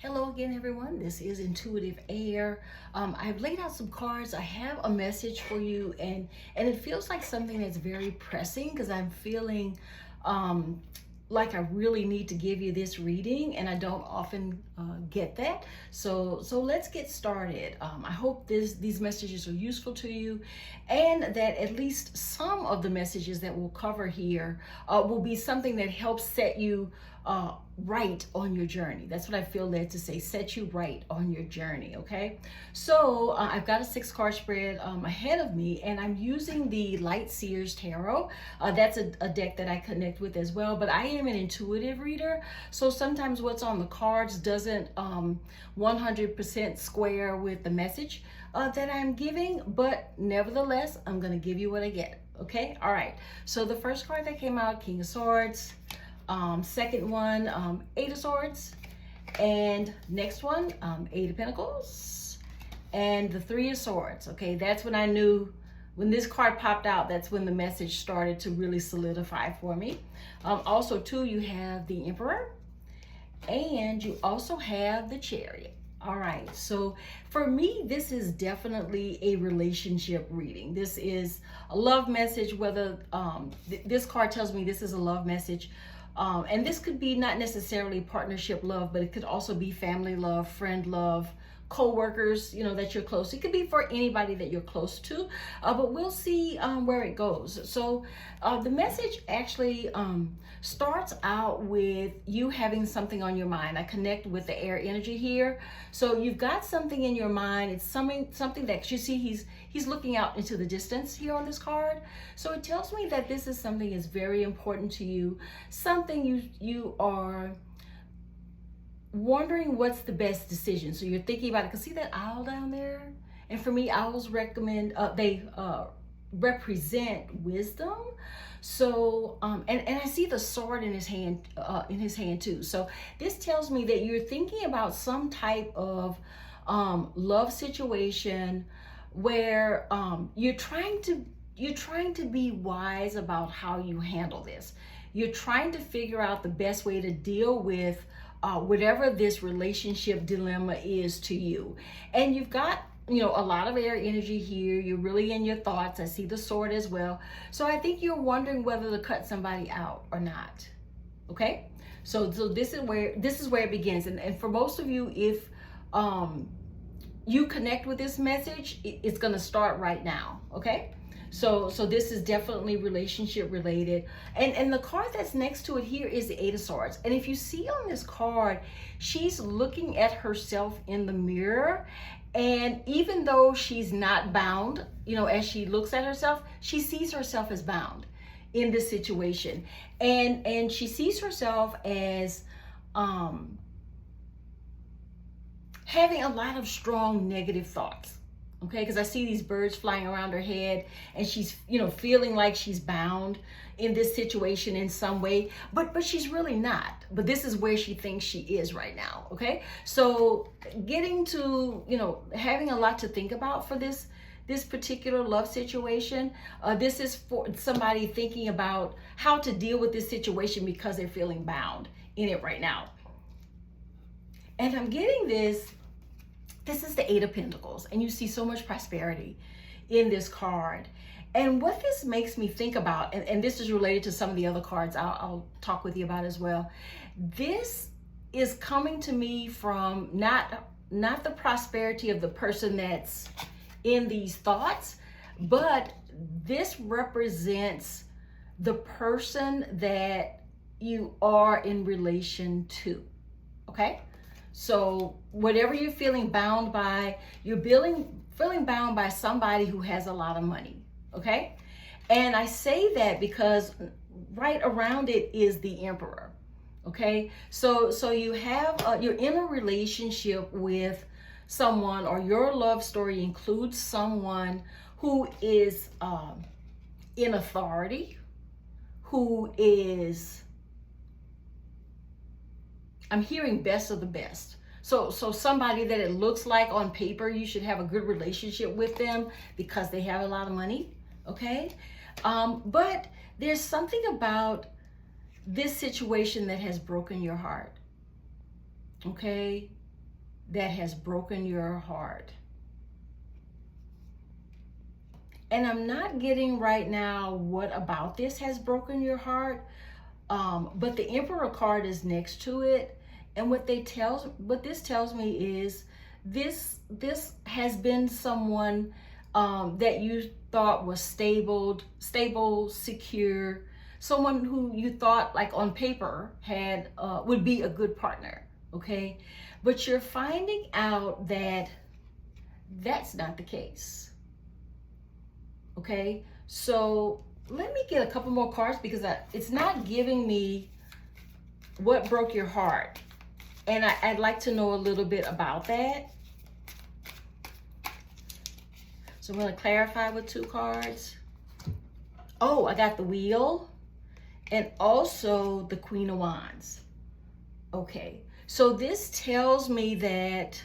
Hello again, everyone. This is Intuitive Air. I've laid out some cards. I have a message for you, and it feels like something that's very pressing because I'm feeling like I really need to give you this reading, and I don't often get that. So let's get started. I hope these messages are useful to you, and that at least some of the messages that we'll cover here will be something that helps set you right on your journey. That's what I feel led to say, set you right on your journey. Okay, so I've got a 6-card spread ahead of me, and I'm using the Light Seers Tarot. That's a deck that I connect with as well, but I am an intuitive reader, so sometimes what's on the cards doesn't 100% square with the message that I'm giving, but nevertheless I'm going to give you what I get. Okay, all right, so the first card that came out, King of Swords. Second one, 8 of Swords, and next one, 8 of Pentacles, and the 3 of Swords. Okay, that's when I knew, when this card popped out, that's when the message started to really solidify for me. Also too, you have the Emperor, and you also have the Chariot. All right, so for me, this is definitely a relationship reading. This is a love message, whether this card tells me this is a love message. And this could be not necessarily partnership love, but it could also be family love, friend love, co-workers, that you're close to. It could be for anybody that you're close to, but we'll see where it goes. So the message actually starts out with you having something on your mind. I connect with the air energy here. So you've got something in your mind. It's something that you see he's looking out into the distance here on this card. So it tells me that this is something that's very important to you, something you are wondering what's the best decision. So you're thinking about it. Because see that owl down there? And for me, owls recommend they represent wisdom. So and I see the sword in his hand too. So this tells me that you're thinking about some type of love situation where you're trying to be wise about how you handle this. You're trying to figure out the best way to deal with whatever this relationship dilemma is to you. And you've got, a lot of air energy here. You're really in your thoughts. I see the sword as well. So I think you're wondering whether to cut somebody out or not. Okay? So this is where it begins. And for most of you, if you connect with this message, it's going to start right now. Okay? So this is definitely relationship related. And the card that's next to it here is the 8 of Swords. And if you see on this card, she's looking at herself in the mirror. And even though she's not bound, as she looks at herself, she sees herself as bound in this situation. And she sees herself as having a lot of strong negative thoughts. Okay, because I see these birds flying around her head, and she's, feeling like she's bound in this situation in some way, but she's really not. But this is where she thinks she is right now. Okay, so getting to, having a lot to think about for this particular love situation. This is for somebody thinking about how to deal with this situation because they're feeling bound in it right now. And I'm getting this. This is the 8 of Pentacles, and you see so much prosperity in this card. And what this makes me think about, and this is related to some of the other cards I'll talk with you about as well. This is coming to me from not the prosperity of the person that's in these thoughts, but this represents the person that you are in relation to. Okay? So whatever you're feeling bound by, you're feeling bound by somebody who has a lot of money, okay? And I say that because right around it is the Emperor, okay? So you have, you're in a relationship with someone, or your love story includes someone who is in authority, who is, I'm hearing best of the best. So somebody that it looks like on paper you should have a good relationship with them because they have a lot of money, okay? But there's something about this situation that has broken your heart, okay? that has broken your heart. And I'm not getting right now what about this has broken your heart. But the Emperor card is next to it. And what this tells me is this has been someone that you thought was stable, secure, someone who you thought like on paper had would be a good partner, okay? But you're finding out that that's not the case, okay? So let me get a couple more cards because it's not giving me what broke your heart. And I'd like to know a little bit about that. So I'm going to clarify with 2 cards. Oh, I got the Wheel and also the Queen of Wands. Okay, so this tells me that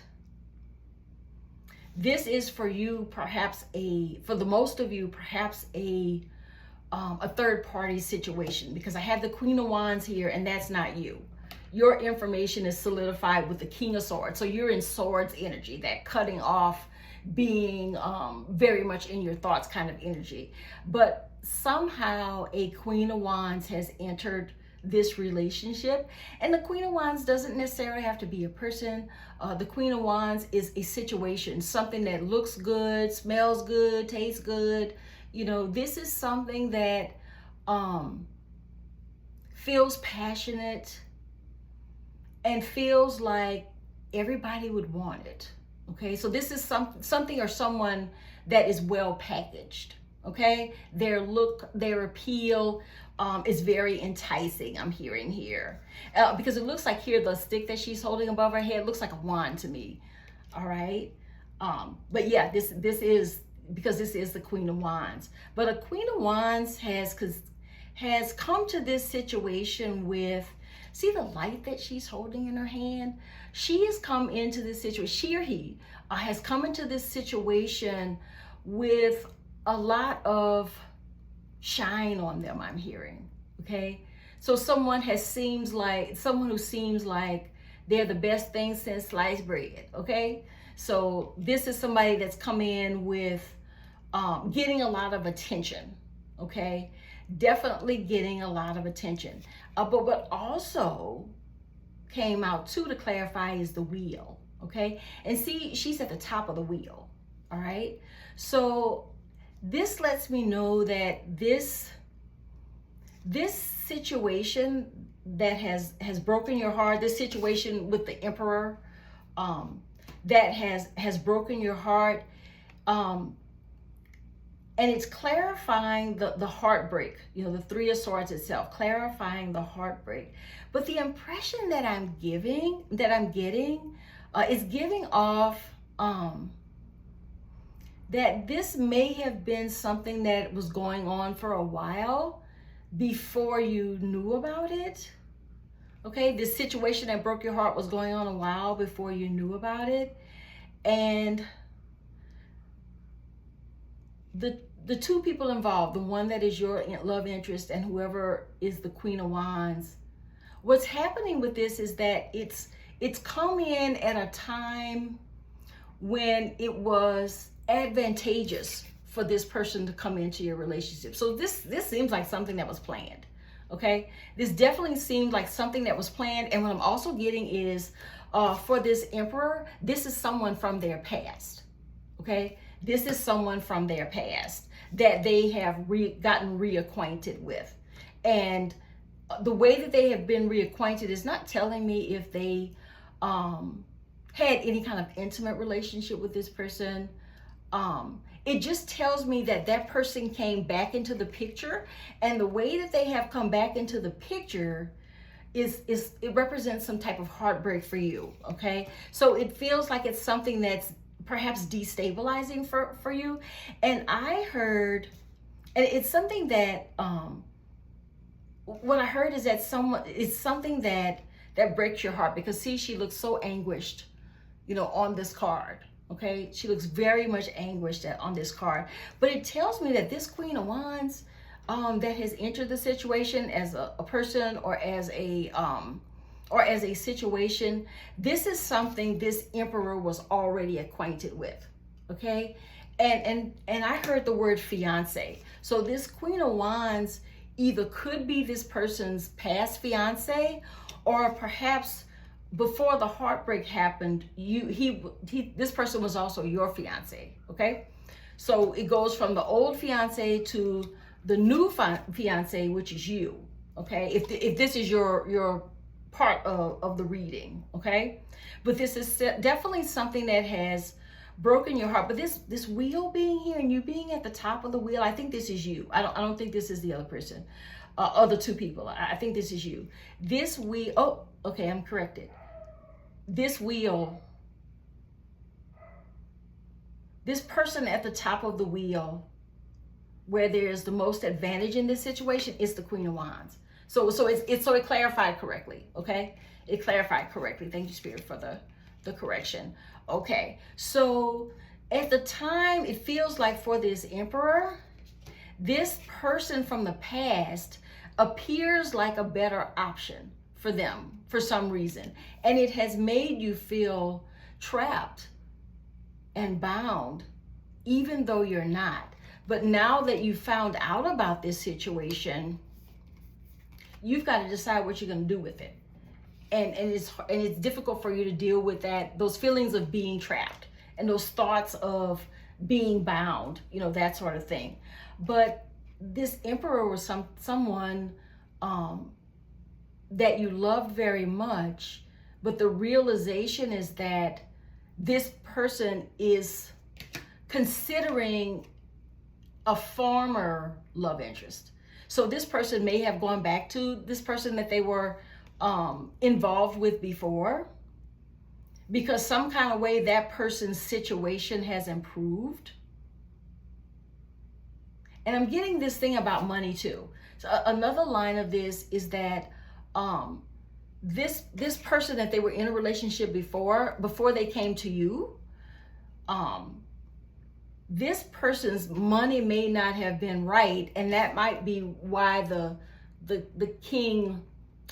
this is for you, perhaps for the most of you, perhaps a third party situation, because I have the Queen of Wands here and that's not you. Your information is solidified with the King of Swords. So you're in Swords energy, that cutting off, being very much in your thoughts kind of energy. But somehow a Queen of Wands has entered this relationship. And the Queen of Wands doesn't necessarily have to be a person. The Queen of Wands is a situation, something that looks good, smells good, tastes good. You know, this is something that feels passionate and feels like everybody would want it. Okay, so this is something or someone that is well packaged. Okay, their look, their appeal is very enticing. I'm hearing here because it looks like here the stick that she's holding above her head looks like a wand to me. All right, but yeah, this is because this is the Queen of Wands. But a Queen of Wands has come to this situation with, see the light that she's holding in her hand? She has come into this situation, she or he has come into this situation with a lot of shine on them, I'm hearing, okay? So someone who seems like they're the best thing since sliced bread, okay? So this is somebody that's come in with getting a lot of attention, okay? Definitely getting a lot of attention. But what also came out too to clarify is the Wheel, okay? And see, she's at the top of the wheel, all right? So this lets me know that this situation that has broken your heart, this situation with the Emperor that has broken your heart, and it's clarifying the heartbreak, you know, the Three of Swords itself, clarifying the heartbreak. But the impression that I'm getting is giving off that this may have been something that was going on for a while before you knew about it. Okay, this situation that broke your heart was going on a while before you knew about it. And the 2 people involved, the one that is your love interest and whoever is the Queen of Wands, what's happening with this is that it's come in at a time when it was advantageous for this person to come into your relationship. So this seems like something that was planned, okay? This definitely seemed like something that was planned. And what I'm also getting is for this Emperor, this is someone from their past, okay? This is someone from their past that they have gotten reacquainted with. And the way that they have been reacquainted is not telling me if they had any kind of intimate relationship with this person. It just tells me that that person came back into the picture, and the way that they have come back into the picture is it represents some type of heartbreak for you, okay? So it feels like it's something that's perhaps destabilizing for you. And I heard, and it's something that what I heard is that it's something that breaks your heart, because see, she looks so anguished, you know, on this card. Okay, she looks very much anguished on this card. But it tells me that this Queen of Wands that has entered the situation as a person or as a or as a situation, this is something this emperor was already acquainted with, okay? And I heard the word fiance. So this Queen of Wands either could be this person's past fiance, or perhaps before the heartbreak happened, this person was also your fiance, okay? So it goes from the old fiance to the new fiance, which is you, okay? If this is your part of the reading, okay? But this is definitely something that has broken your heart. But this wheel being here and you being at the top of the wheel, I think this is you. I don't think this is the other person, other two people. I think this is you. This wheel, oh, okay, I'm corrected. This wheel, this person at the top of the wheel, where there's the most advantage in this situation, is the Queen of Wands. So it clarified correctly, okay? It clarified correctly. Thank you, Spirit, for the correction. Okay, so at the time, it feels like for this emperor, this person from the past appears like a better option for them for some reason. And it has made you feel trapped and bound, even though you're not. But now that you found out about this situation, you've got to decide what you're going to do with it. And it's difficult for you to deal with those feelings of being trapped and those thoughts of being bound, that sort of thing. But this emperor was someone that you loved very much, but the realization is that this person is considering a former love interest. So this person may have gone back to this person that they were involved with before, because some kind of way that person's situation has improved. And I'm getting this thing about money too. So another line of this is that this person that they were in a relationship before they came to you, this person's money may not have been right, and that might be why the king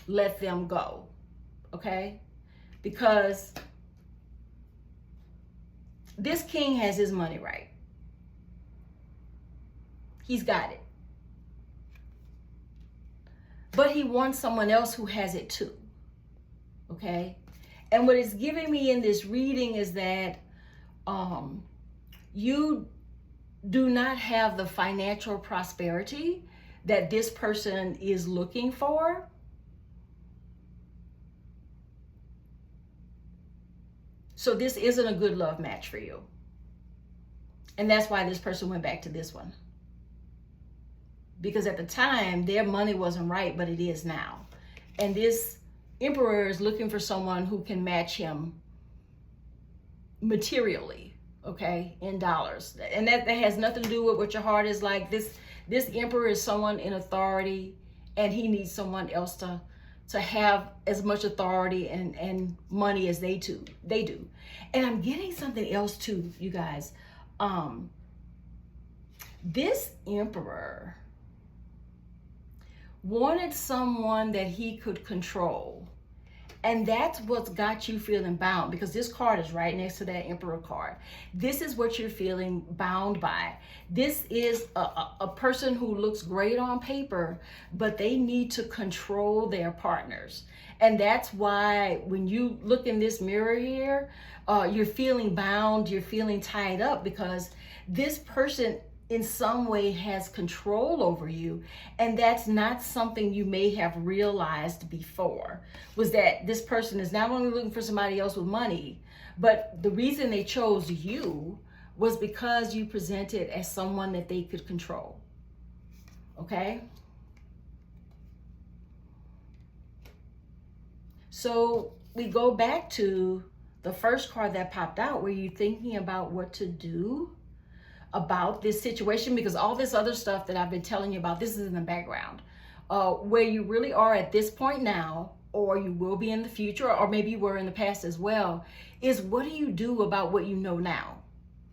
let them go, okay? Because this king has his money right. He's got it. But he wants someone else who has it too, okay? And what it's giving me in this reading is that you do not have the financial prosperity that this person is looking for. So this isn't a good love match for you. And that's why this person went back to this one. Because at the time, their money wasn't right, but it is now. And this emperor is looking for someone who can match him materially, okay, in dollars. And that has nothing to do with what your heart is like. This emperor is someone in authority, and he needs someone else to have as much authority and money as they do. And I'm getting something else too, you guys. This emperor wanted someone that he could control. And that's what's got you feeling bound, because this card is right next to that emperor card. This is what you're feeling bound by. This is a person who looks great on paper, but they need to control their partners. And that's why when you look in this mirror here, you're feeling bound, you're feeling tied up, because this person in some way has control over you. And that's not something you may have realized before, was that this person is not only looking for somebody else with money, but the reason they chose you was because you presented as someone that they could control. Okay? So we go back to the first card that popped out, where you're thinking about what to do about this situation, because all this other stuff that I've been telling you about, this is in the background. Where you really are at this point now, or you will be in the future, or maybe you were in the past as well, is what do you do about what you know now?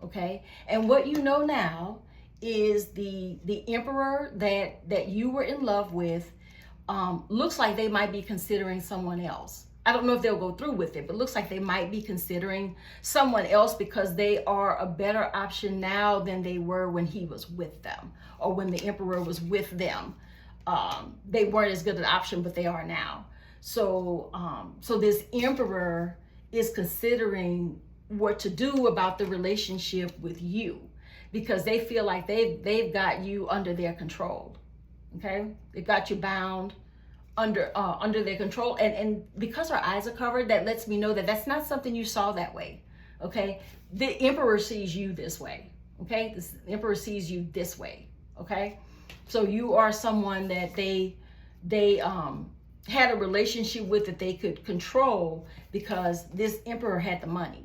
Okay? And what you know now is the emperor that you were in love with looks like they might be considering someone else. I don't know if they'll go through with it, but it looks like they might be considering someone else because they are a better option now than they were when he was with them, or when the emperor was with them. They weren't as good an option, but they are now. So this emperor is considering what to do about the relationship with you, because they feel like they've got you under their control. Okay, they've got you bound under their control, and because our eyes are covered, that lets me know that that's not something you saw that way. Okay, the emperor sees you this way. Okay, the emperor sees you this way. Okay, so you are someone that they had a relationship with that they could control, because this emperor had the money.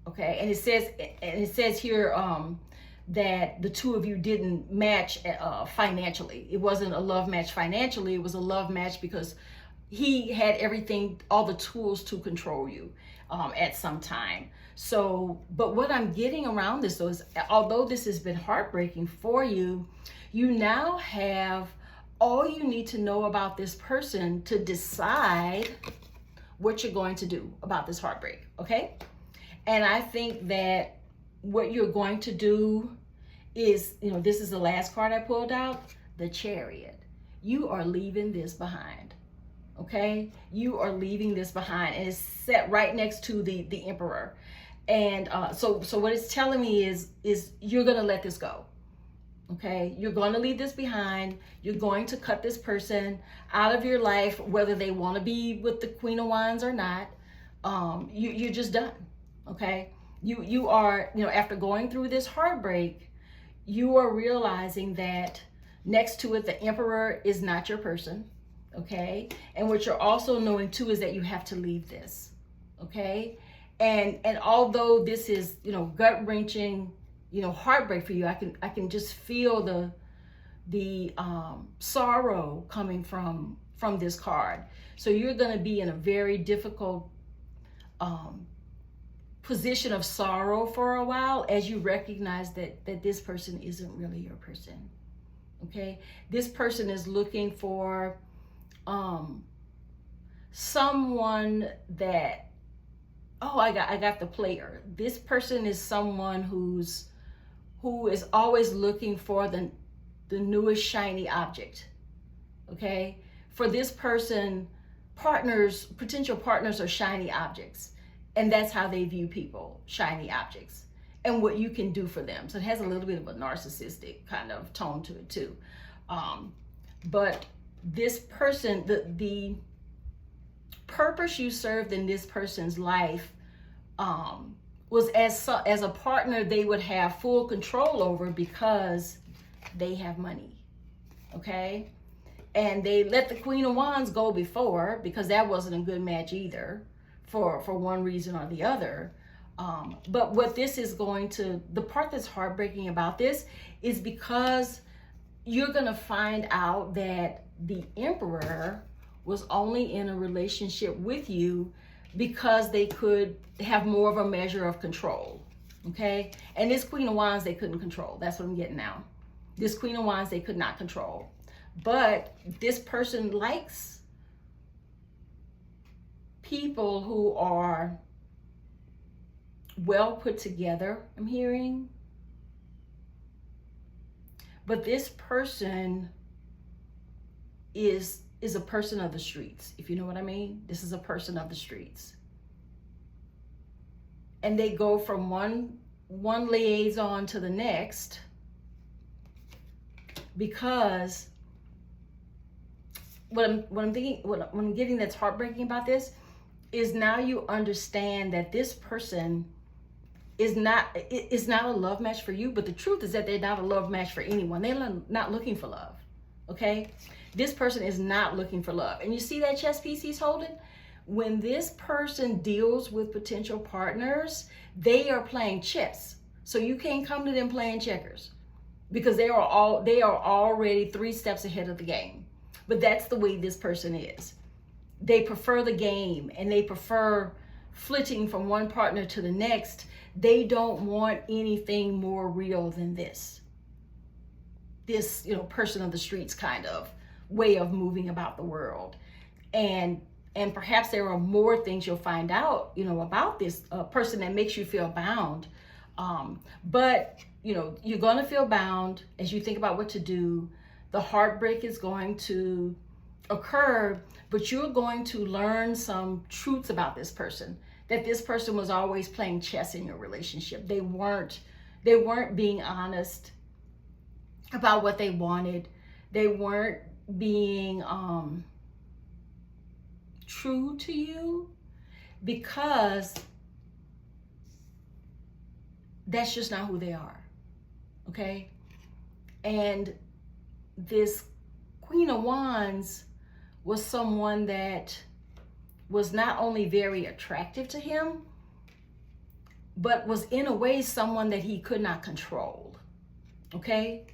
Okay, and it says here that the two of you didn't match financially. It wasn't a love match financially. It was a love match because he had everything, all the tools to control you at some time. So, but what I'm getting around this though is, although this has been heartbreaking for you, you now have all you need to know about this person to decide what you're going to do about this heartbreak. Okay, and I think that what you're going to do is, this is the last card I pulled out, the Chariot. You are leaving this behind. Okay, you are leaving this behind, and it's set right next to the Emperor. And so what it's telling me is you're gonna let this go. Okay, you're going to leave this behind. You're going to cut this person out of your life, whether they want to be with the Queen of Wands or not. You're just done. Okay, you are, after going through this heartbreak, you are realizing that next to it, the Emperor is not your person. Okay, and what you're also knowing too is that you have to leave this. Okay, and although this is, gut-wrenching, heartbreak for you, I can just feel the sorrow coming from this card. So you're going to be in a very difficult position of sorrow for a while, as you recognize that this person isn't really your person. Okay, this person is looking for someone that, I got the Player. This person is someone who is always looking for the newest shiny object. Okay, for this person, potential partners are shiny objects, and that's how they view people, shiny objects, and what you can do for them. So it has a little bit of a narcissistic kind of tone to it too. But this person, the purpose you served in this person's life was as a partner they would have full control over, because they have money. Okay, and they let the Queen of Wands go before, because that wasn't a good match either, for one reason or the other. But what this is the part that's heartbreaking about this is because you're going to find out that the Emperor was only in a relationship with you because they could have more of a measure of control. Okay, and this Queen of Wands they couldn't control. That's what I'm getting now. This Queen of Wands they could not control. But this person likes people who are well put together, I'm hearing. But this person is a person of the streets, if you know what I mean. This is a person of the streets. And they go from one liaison to the next, because what I'm getting that's heartbreaking about this is now you understand that this person is not a love match for you, but the truth is that they're not a love match for anyone. They're not looking for love. Okay, this person is not looking for love. And you see that chess piece he's holding? When this person deals with potential partners, they are playing chess. So you can't come to them playing checkers, because they are already 3 steps ahead of the game. But that's the way this person is. They prefer the game, and they prefer flitting from one partner to the next. They don't want anything more real than this person of the streets kind of way of moving about the world. And And perhaps there are more things you'll find out, about this person that makes you feel bound. But, you're going to feel bound as you think about what to do. The heartbreak is going to occur, but you're going to learn some truths about this person, that this person was always playing chess in your relationship. They weren't being honest about what they wanted. They weren't being true to you, because that's just not who they are. Okay? And this Queen of Wands was someone that was not only very attractive to him, but was in a way someone that he could not control. Okay?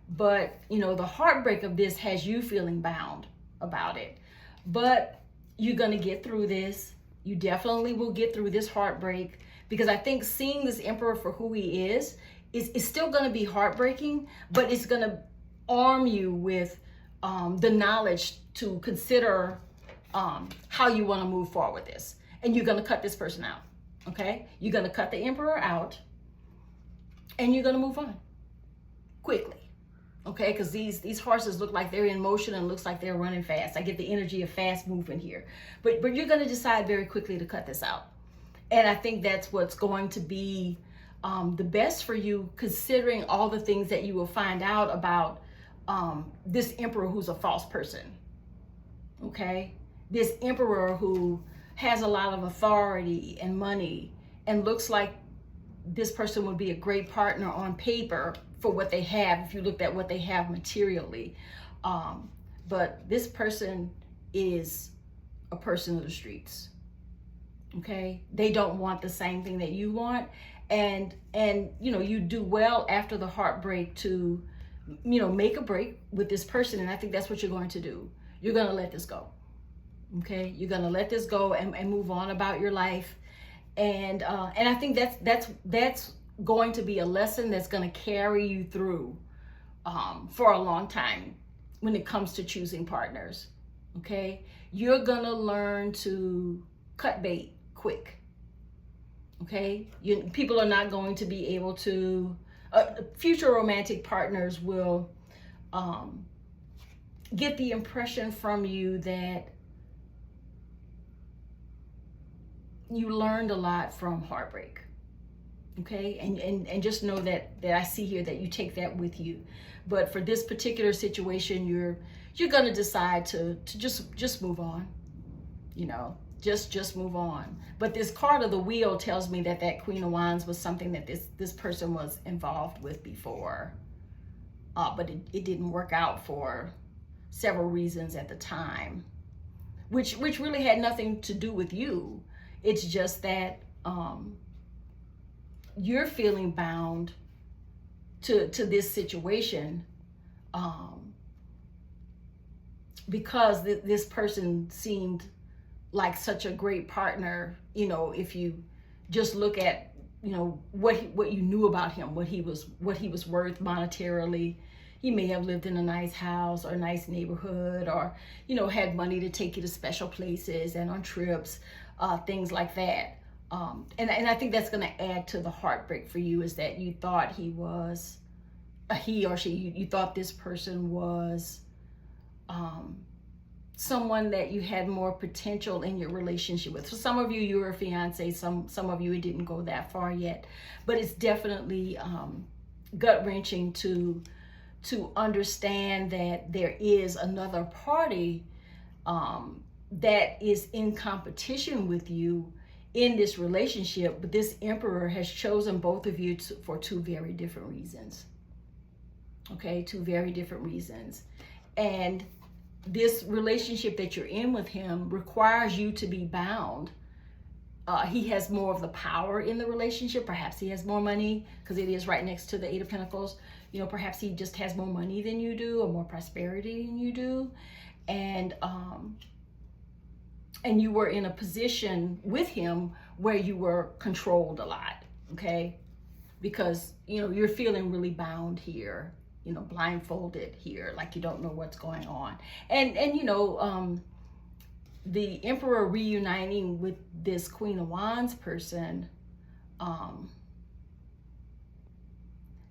But, the heartbreak of this has you feeling bound about it. But you're going to get through this. You definitely will get through this heartbreak, because I think seeing this Emperor for who he is still going to be heartbreaking, but it's going to arm you with the knowledge to consider how you want to move forward with this. And you're going to cut this person out. Okay? You're going to cut the Emperor out, and you're going to move on quickly. Okay, because these horses look like they're in motion and looks like they're running fast. I get the energy of fast movement here. But you're going to decide very quickly to cut this out. And I think that's what's going to be the best for you, considering all the things that you will find out about this Emperor who's a false person. Okay? This Emperor who has a lot of authority and money and looks like this person would be a great partner on paper for what they have, if you looked at what they have materially. But this person is a person of the streets. Okay? They don't want the same thing that you want. And you do well after the heartbreak to, make a break with this person. And I think that's what you're going to do. You're going to let this go. Okay? You're going to let this go and move on about your life. And I think that's going to be a lesson that's going to carry you through for a long time when it comes to choosing partners. Okay? You're going to learn to cut bait quick. Okay? People are not going to be able to, future romantic partners will get the impression from you that you learned a lot from heartbreak. Okay, and just know that I see here that you take that with you. But for this particular situation, you're gonna decide to just move on. Just move on. But this card of the wheel tells me that Queen of Wands was something that this person was involved with before, but it didn't work out for several reasons at the time, which really had nothing to do with you. It's just that you're feeling bound to this situation because this person seemed like such a great partner. If you just look at what you knew about him, what he was worth monetarily. He may have lived in a nice house or a nice neighborhood, or had money to take you to special places and on trips, things like that. And I think that's going to add to the heartbreak for you, is that you thought he or she, you thought this person was someone that you had more potential in your relationship with. So some of you were a fiance, some of you, it didn't go that far yet, but it's definitely gut-wrenching to understand that there is another party that is in competition with you in this relationship, but this Emperor has chosen both of you for two very different reasons. Okay, two very different reasons. And this relationship that you're in with him requires you to be bound. He has more of the power in the relationship. Perhaps he has more money, because it is right next to the Eight of Pentacles. Perhaps he just has more money than you do, or more prosperity than you do. And you were in a position with him where you were controlled a lot, okay? Because, you're feeling really bound here, blindfolded here, like you don't know what's going on. And the Emperor reuniting with this Queen of Wands person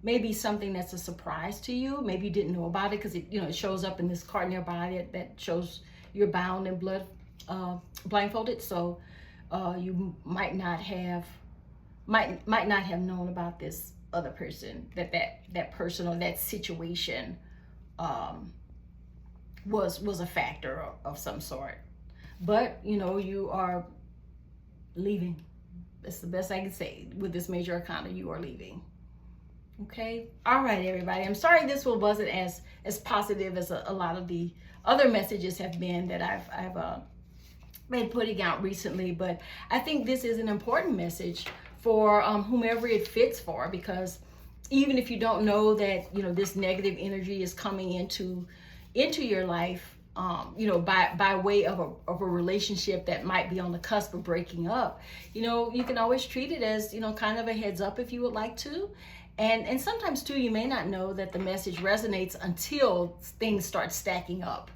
maybe something that's a surprise to you. Maybe you didn't know about it because it shows up in this card nearby that shows you're bound and blindfolded. So you might not have known about this other person, that person or that situation was a factor of some sort. But you are leaving. That's the best I can say with this major arcana. You are leaving. Okay. All right, everybody. I'm sorry this one wasn't as positive as a lot of the other messages have been that I've been putting out recently, but I think this is an important message for whomever it fits for, because even if you don't know that this negative energy is coming into your life, by way of a relationship that might be on the cusp of breaking up, you can always treat it as kind of a heads up if you would like to. And sometimes too, you may not know that the message resonates until things start stacking up,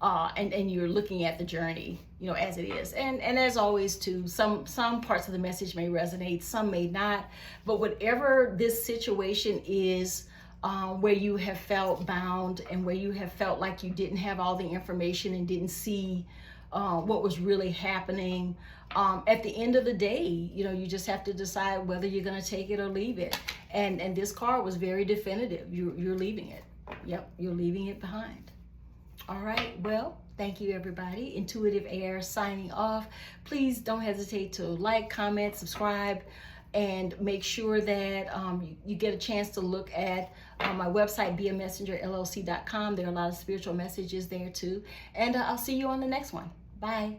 and you're looking at the journey, as it is. And as always too, some parts of the message may resonate, some may not. But whatever this situation is, where you have felt bound and where you have felt like you didn't have all the information and didn't see what was really happening, at the end of the day, you just have to decide whether you're going to take it or leave it. And this card was very definitive. You're leaving it. Yep, you're leaving it behind. All right, well, thank you, everybody. Intuitive Air signing off. Please don't hesitate to like, comment, subscribe, and make sure that you get a chance to look at my website, beamessengerllc.com. There are a lot of spiritual messages there too. And I'll see you on the next one. Bye.